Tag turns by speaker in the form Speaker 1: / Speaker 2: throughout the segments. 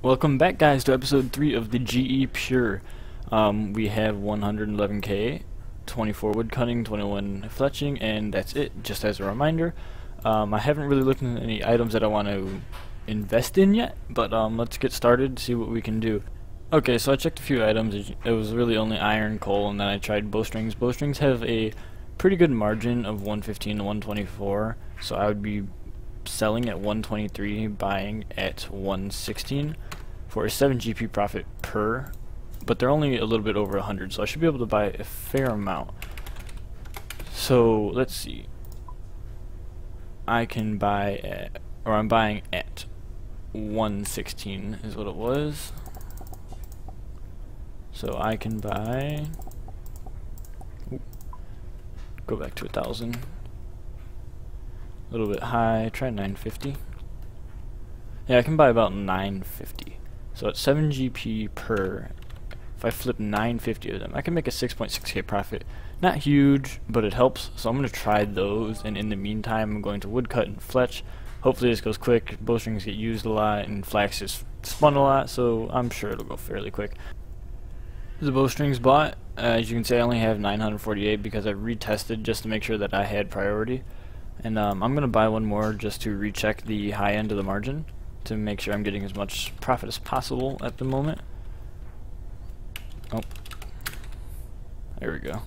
Speaker 1: Welcome back, guys, to episode 3 of the GE Pure. We have 111k, 24 wood cutting, 21 fletching, and that's it, just as a reminder. I haven't really looked at any items that I want to invest in yet, but let's get started, see what we can do. Okay, so I checked a few items. It was really only iron, coal, and then I tried bowstrings. Bowstrings have a pretty good margin of 115 to 124, so I would be selling at 123, buying at 116 for a 7 GP profit per, but they're only a little bit over 100, so I should be able to buy a fair amount. So let's see, I can buy at, or I'm buying at 116 is what it was, so I can buy, go back to 1,000. A little bit high, try 950. Yeah, I can buy about 950. So at 7 GP per, if I flip 950 of them, I can make a 6.6k profit. Not huge, but it helps. So I'm going to try those, and in the meantime, I'm going to woodcut and fletch. Hopefully this goes quick. Bowstrings get used a lot, and flax is spun a lot, so I'm sure it'll go fairly quick. The bowstrings bought, as you can see, I only have 948 because I retested just to make sure that I had priority. And I'm going to buy one more just to recheck the high end of the margin to make sure I'm getting as much profit as possible at the moment. Oh, there we go.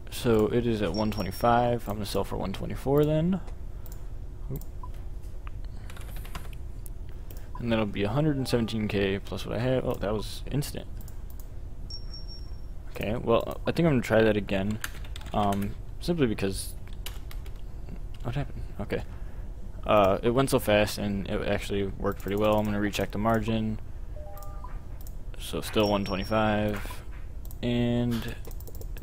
Speaker 1: So it is at 125. I'm going to sell for 124 then. And that'll be 117k plus what I have. Oh, that was instant. Okay, well, I think I'm going to try that again. Simply because, what happened? Okay, it went so fast and it actually worked pretty well. I'm gonna recheck the margin, so still 125, and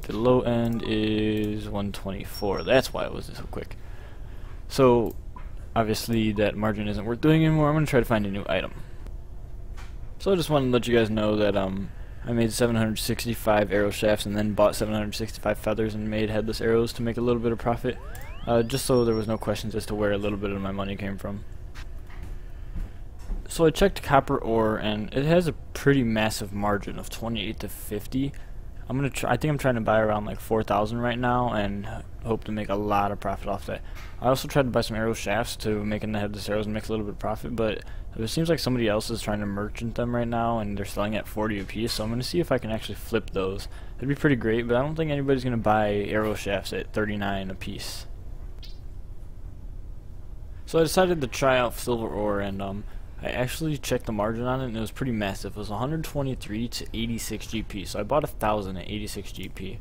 Speaker 1: the low end is 124. That's why it was so quick. So obviously that margin isn't worth doing anymore. I'm gonna try to find a new item. So I just wanted to let you guys know that I made 765 arrow shafts and then bought 765 feathers and made headless arrows to make a little bit of profit, just so there was no questions as to where a little bit of my money came from. So I checked copper ore and it has a pretty massive margin of 28 to 50. I think I'm trying to buy around like 4,000 right now and hope to make a lot of profit off that. I also tried to buy some arrow shafts to make in the headless arrows and make a little bit of profit, but it seems like somebody else is trying to merchant them right now and they're selling at 40 a piece, so I'm going to see if I can actually flip those. It'd be pretty great, but I don't think anybody's going to buy arrow shafts at 39 a piece. So I decided to try out silver ore, and I actually checked the margin on it and it was pretty massive. It was 123 to 86 GP, so I bought 1,000 at 86 GP,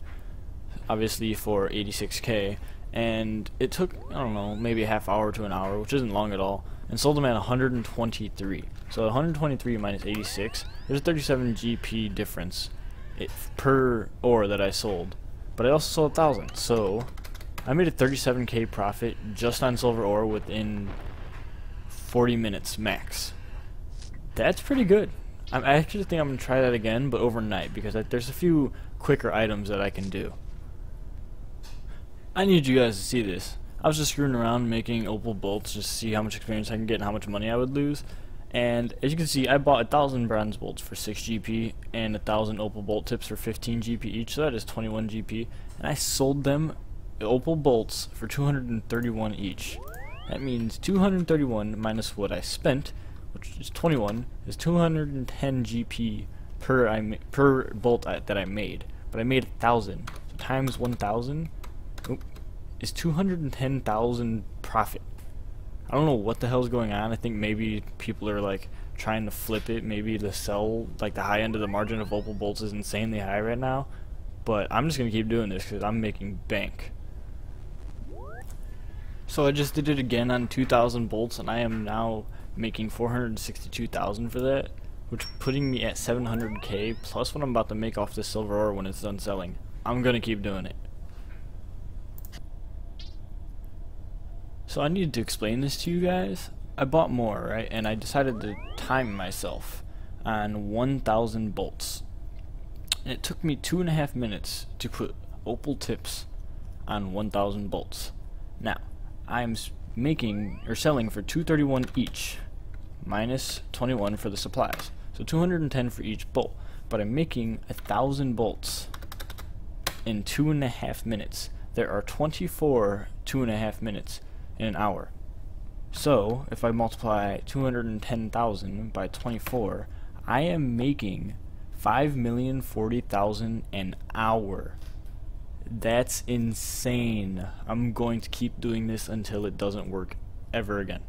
Speaker 1: obviously for 86k, and it took, I don't know, maybe a half hour to an hour, which isn't long at all, and sold them at 123. So 123 minus 86, there's a 37 GP difference per ore that I sold, but I also sold 1,000, so I made a 37k profit just on silver ore within 40 minutes max. That's pretty good. I actually think I'm going to try that again, but overnight, because there's a few quicker items that I can do. I need you guys to see this. I was just screwing around making opal bolts just to see how much experience I can get and how much money I would lose. And as you can see, I bought 1,000 bronze bolts for 6 GP and 1,000 opal bolt tips for 15 GP each, so that is 21 GP. And I sold them opal bolts for 231 each. That means 231 minus what I spent, which is 21, is 210 GP per bolt that I made. But I made 1,000, so times 1,000 is 210,000 profit. I don't know what the hell's going on. I think maybe people are like trying to flip it. Maybe the sell, like the high end of the margin of opal bolts is insanely high right now. But I'm just gonna keep doing this because I'm making bank. So I just did it again on 2,000 bolts, and I am now making 462,000 for that, which putting me at 700k plus what I'm about to make off this silver ore when it's done selling. I'm gonna keep doing it. So I needed to explain this to you guys. I bought more, right, and I decided to time myself on 1,000 bolts. And it took me 2.5 minutes to put opal tips on 1,000 bolts. Now, I'm making or selling for 231 each, minus 21 for the supplies. So 210 for each bolt. But I'm making 1,000 bolts in 2.5 minutes. There are 24 2.5 minutes in an hour. So if I multiply 210,000 by 24, I am making 5,040,000 an hour. That's insane. I'm going to keep doing this until it doesn't work ever again.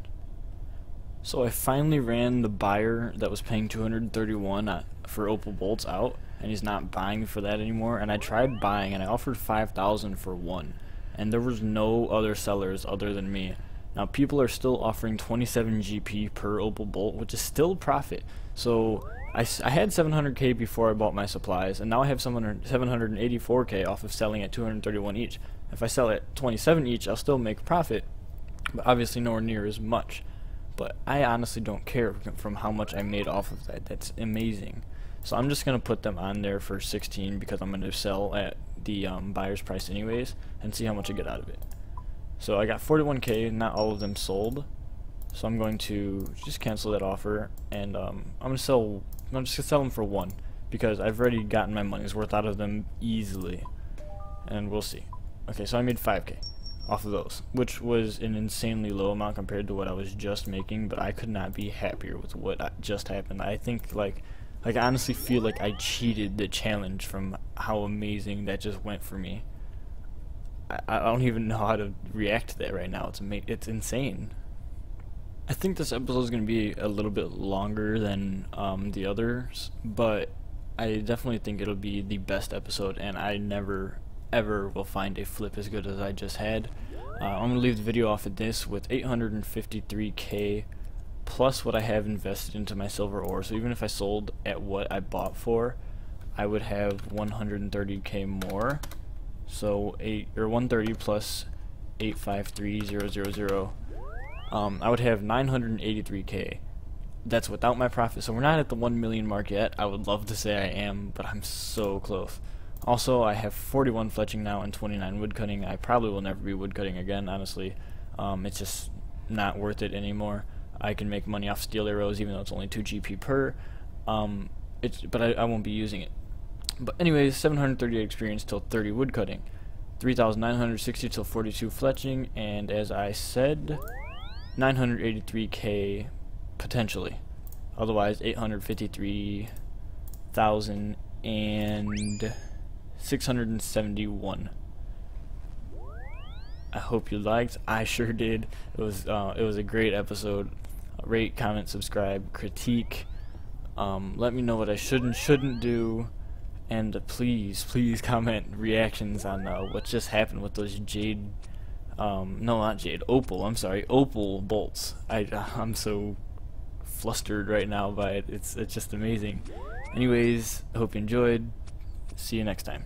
Speaker 1: So I finally ran the buyer that was paying 231 for opal bolts out, and he's not buying for that anymore. And I tried buying, and I offered 5,000 for one, and there was no other sellers other than me. Now people are still offering 27 GP per opal bolt, which is still profit. So I had 700k before I bought my supplies, and now I have 784k off of selling at 231 each. If I sell at 27 each, I'll still make profit, but obviously nowhere near as much. But I honestly don't care from how much I made off of that. That's amazing. So I'm just going to put them on there for 16 because I'm going to sell at the buyer's price anyways and see how much I get out of it. So I got 41k, not all of them sold. So I'm going to just cancel that offer, and I'm just going to sell them for 1 because I've already gotten my money's worth out of them easily. And we'll see. Okay, so I made 5k off of those, which was an insanely low amount compared to what I was just making, but I could not be happier with what just happened. I think like I honestly feel like I cheated the challenge from how amazing that just went for me. I don't even know how to react to that right now. It's insane. I think this episode is going to be a little bit longer than the others, but I definitely think it'll be the best episode, and I never ever will find a flip as good as I just had. I'm going to leave the video off of this with 853k plus what I have invested into my silver ore. So even if I sold at what I bought for, I would have 130k more. So 130 plus 853000. I would have 983k. That's without my profit. So we're not at the 1 million mark yet. I would love to say I am, but I'm so close. Also, I have 41 fletching now and 29 woodcutting. I probably will never be woodcutting again, honestly. It's just not worth it anymore. I can make money off steel arrows even though it's only 2 GP per. But I won't be using it. But anyways, 738 experience till 30 woodcutting. 3,960 till 42 fletching. And as I said, 983k potentially. Otherwise, 853,000 and 671. I hope you liked. I sure did. It was a great episode. Rate, comment, subscribe, critique. Let me know what I should and shouldn't do, and please comment reactions on what just happened with those jade. No, not jade. Opal. I'm sorry. Opal bolts. I'm so flustered right now by it. It's just amazing. Anyways, I hope you enjoyed. See you next time.